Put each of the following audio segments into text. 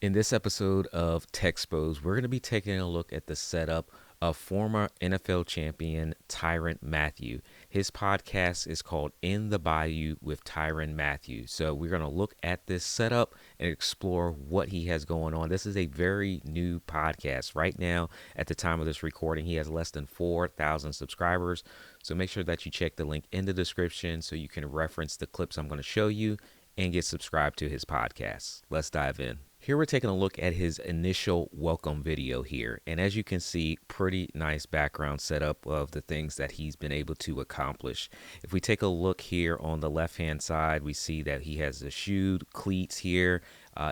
In this episode of Texpos, we're going to be taking a look at the setup of former NFL champion Tyrann Mathieu. His podcast is called In the Bayou with Tyrann Mathieu. So we're going to look at this setup and explore what he has going on. This is a very new podcast. Right now, at the time of this recording, he has less than 4,000 subscribers. So make sure that you check the link in the description so you can reference the clips I'm going to show you and get subscribed to his podcast. Let's dive in. Here we're taking a look at his initial welcome video here. And as you can see, pretty nice background setup of the things that he's been able to accomplish. If we take a look here on the left-hand side, we see that he has the shoed cleats here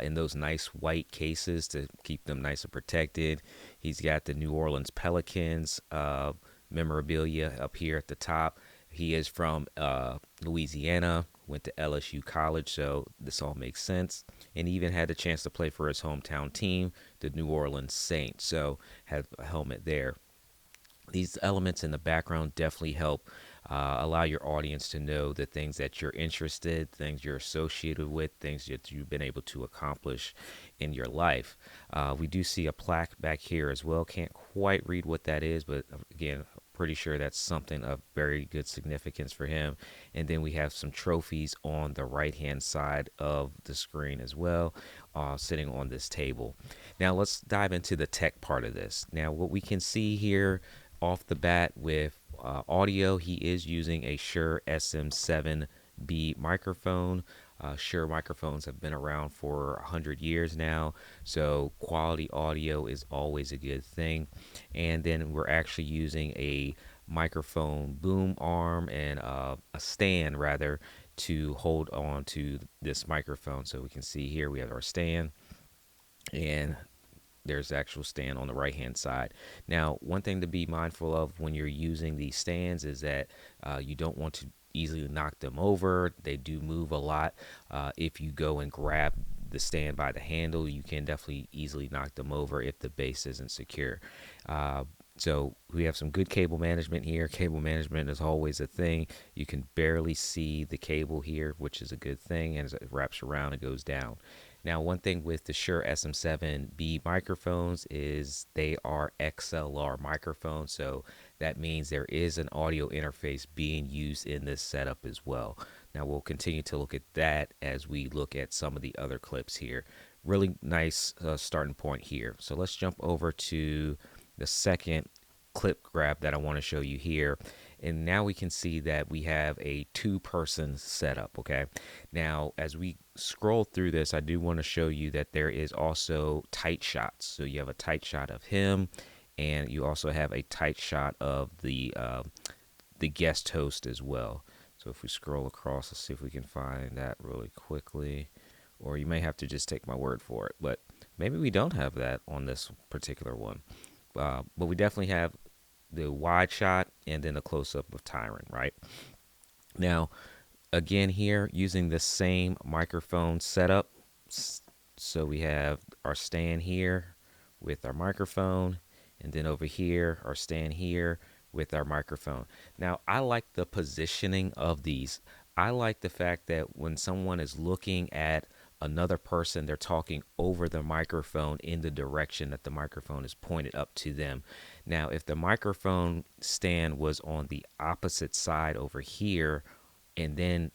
in those nice white cases to keep them nice and protected. He's got the New Orleans Pelicans memorabilia up here at the top. He is from Louisiana, went to LSU college, so this all makes sense. And even had a chance to play for his hometown team, the New Orleans Saints, so had a helmet there. These elements in the background definitely help allow your audience to know the things that you're interested, things you're associated with, things that you've been able to accomplish in your life. We do see a plaque back here as well. Can't quite read what that is, but again, pretty sure that's something of very good significance for him. And then we have some trophies on the right hand side of the screen as well, sitting on this table. Now let's dive into the tech part of this. Now what we can see here off the bat with audio, he is using a Shure SM7B microphone. Shure microphones have been around for 100 years now, so quality audio is always a good thing. And then we're actually using a microphone boom arm and a stand rather to hold on to this microphone. So we can see here we have our stand, and there's the actual stand on the right hand side. Now, one thing to be mindful of when you're using these stands is that you don't want to easily knock them over. They do move a lot. If you go and grab the stand by the handle, you can definitely easily knock them over if the base isn't secure. So we have some good cable management here. Cable management is always a thing. You can barely see the cable here, which is a good thing. And as it wraps around, it goes down. Now, one thing with the Shure SM7B microphones is they are XLR microphones. So that means there is an audio interface being used in this setup as well. Now, we'll continue to look at that as we look at some of the other clips here. Really nice starting point here. So let's jump over to the second clip grab that I want to show you here. And now we can see that we have a two-person setup, okay? Now, as we scroll through this, I do want to show you that there is also tight shots. So you have a tight shot of him, and you also have a tight shot of the guest host as well. So if we scroll across, let's see if we can find that really quickly. Or you may have to just take my word for it. But maybe we don't have that on this particular one. But we definitely have the wide shot and then a close-up of Tyrann, right? Now, again here, using the same microphone setup. So we have our stand here with our microphone, and then over here, our stand here with our microphone. Now, I like the positioning of these. I like the fact that when someone is looking at another person, they're talking over the microphone in the direction that the microphone is pointed up to them. Now, if the microphone stand was on the opposite side over here and then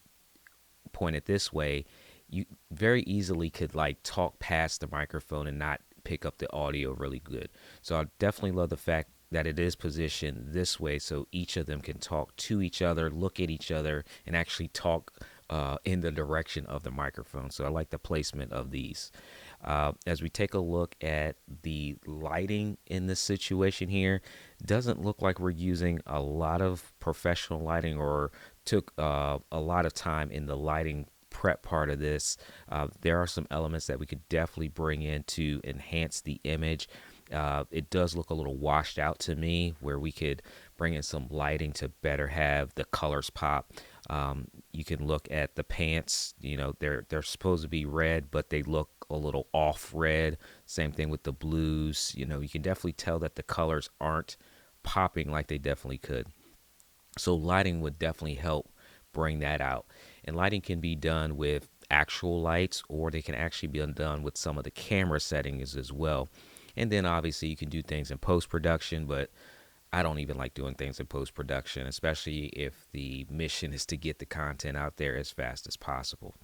pointed this way, you very easily could like talk past the microphone and not pick up the audio really good. So I definitely love the fact that it is positioned this way so each of them can talk to each other, look at each other, and actually talk in the direction of the microphone. So I like the placement of these. As we take a look at the lighting in this situation here, doesn't look like we're using a lot of professional lighting or took a lot of time in the lighting prep part of this. There are some elements that we could definitely bring in to enhance the image. It does look a little washed out to me, where we could bring in some lighting to better have the colors pop. You can look at the pants, you know, they're supposed to be red, but they look a little off red. Same thing with the blues. You know, you can definitely tell that the colors aren't popping like they definitely could. So lighting would definitely help bring that out. And lighting can be done with actual lights, or they can actually be done with some of the camera settings as well. And then obviously you can do things in post production, but I don't even like doing things in post production, especially if the mission is to get the content out there as fast as possible.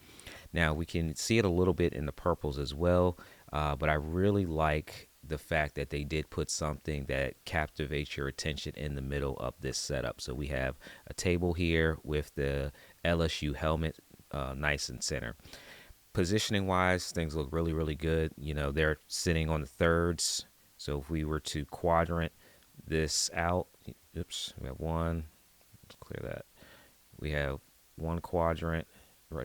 Now we can see it a little bit in the purples as well, but I really like the fact that they did put something that captivates your attention in the middle of this setup. So we have a table here with the LSU helmet nice and center. Positioning wise, things look really, really good. You know, they're sitting on the thirds. So if we were to quadrant this out, oops, we have one, let's clear that. We have one quadrant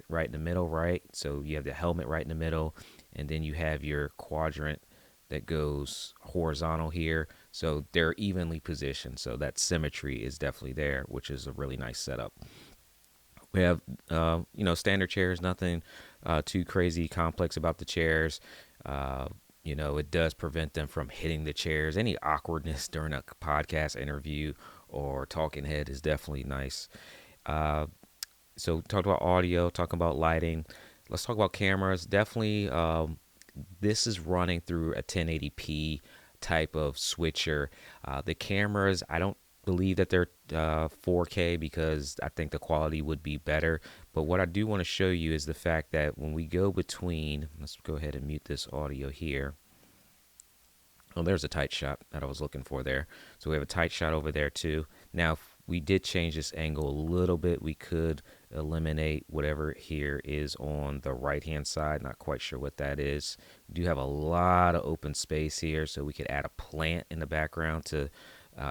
right in the middle, right? So you have the helmet right in the middle, and then you have your quadrant that goes horizontal here. So they're evenly positioned. So that symmetry is definitely there, which is a really nice setup. We have, standard chairs, nothing too crazy complex about the chairs. It does prevent them from hitting the chairs. Any awkwardness during a podcast interview or talking head is definitely nice. So talked about audio, talking about lighting. Let's talk about cameras. Definitely, this is running through a 1080p type of switcher. The cameras, I don't believe that they're 4K because I think the quality would be better. But what I do want to show you is the fact that when we go between, let's go ahead and mute this audio here. Oh, there's a tight shot that I was looking for there. So we have a tight shot over there too. Now, if we did change this angle a little bit, we could eliminate whatever here is on the right-hand side. Not quite sure what that is. We do have a lot of open space here, so we could add a plant in the background to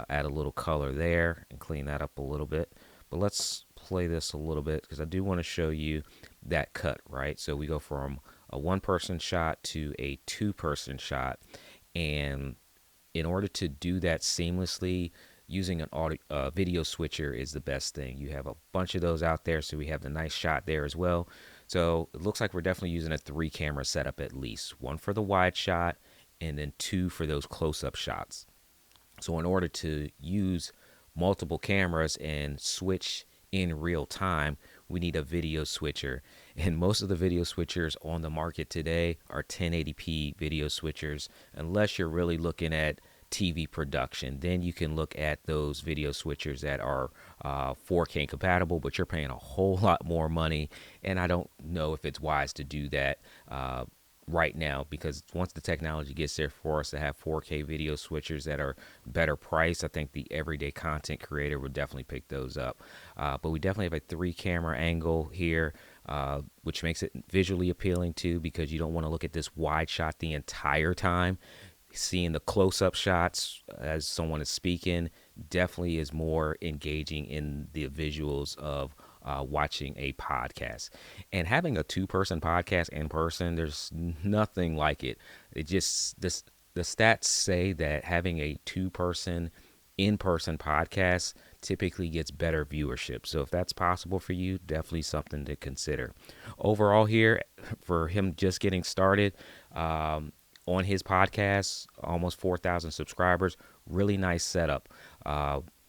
add a little color there and clean that up a little bit. But let's play this a little bit because I do want to show you that cut, right? So we go from a one-person shot to a two-person shot. And in order to do that seamlessly, using an audio, video switcher is the best thing. You have a bunch of those out there, so we have the nice shot there as well. So it looks like we're definitely using a 3-camera setup at least. One for the wide shot, and then 2 for those close-up shots. So in order to use multiple cameras and switch in real time, we need a video switcher. And most of the video switchers on the market today are 1080p video switchers, unless you're really looking at TV production. Then you can look at those video switchers that are 4K compatible, but you're paying a whole lot more money. And I don't know if it's wise to do that right now, because once the technology gets there for us to have 4K video switchers that are better priced, I think the everyday content creator would definitely pick those up. But we definitely have a 3-camera angle here, which makes it visually appealing too, because you don't want to look at this wide shot the entire time. Seeing the close-up shots as someone is speaking definitely is more engaging in the visuals of watching a podcast. And having a 2-person podcast in person, there's nothing like it. It just, the stats say that having a 2-person in-person podcast typically gets better viewership. So if that's possible for you, definitely something to consider. Overall here, for him just getting started, on his podcast, almost 4,000 subscribers, really nice setup.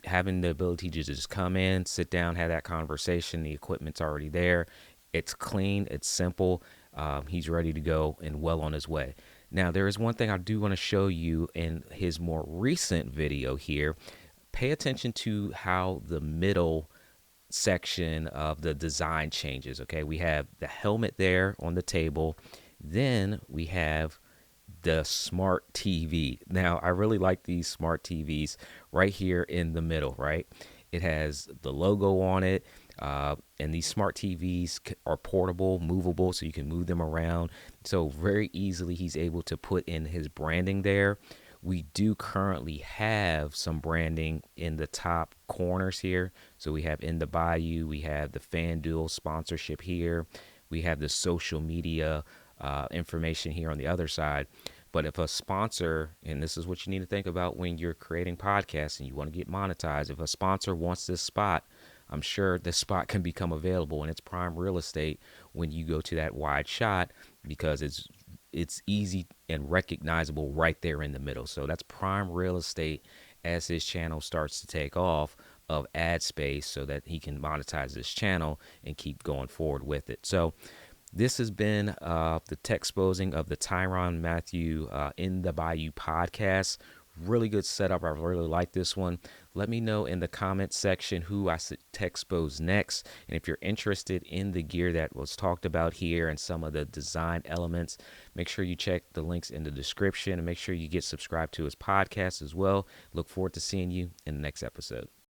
Having the ability to just come in, sit down, have that conversation. The equipment's already there. It's clean. It's simple. He's ready to go and well on his way. Now, there is one thing I do want to show you in his more recent video here. Pay attention to how the middle section of the design changes. Okay, we have the helmet there on the table. Then we have the smart TV. Now, I really like these smart TVs right here in the middle, right? It has the logo on it, and these smart TVs are portable, movable, so you can move them around. So very easily, he's able to put in his branding there. We do currently have some branding in the top corners here. So we have in the Bayou, we have the FanDuel sponsorship here. We have the social media information here on the other side. But if a sponsor, and this is what you need to think about when you're creating podcasts and you want to get monetized, if a sponsor wants this spot, I'm sure this spot can become available, and it's prime real estate when you go to that wide shot, because it's easy and recognizable right there in the middle. So that's prime real estate as his channel starts to take off of ad space, so that he can monetize this channel and keep going forward with it. So This has been the tech exposing of the Tyrann Mathieu in the Bayou podcast. Really good setup. I really like this one. Let me know in the comment section who I should tech expose next. And if you're interested in the gear that was talked about here and some of the design elements, make sure you check the links in the description and make sure you get subscribed to his podcast as well. Look forward to seeing you in the next episode.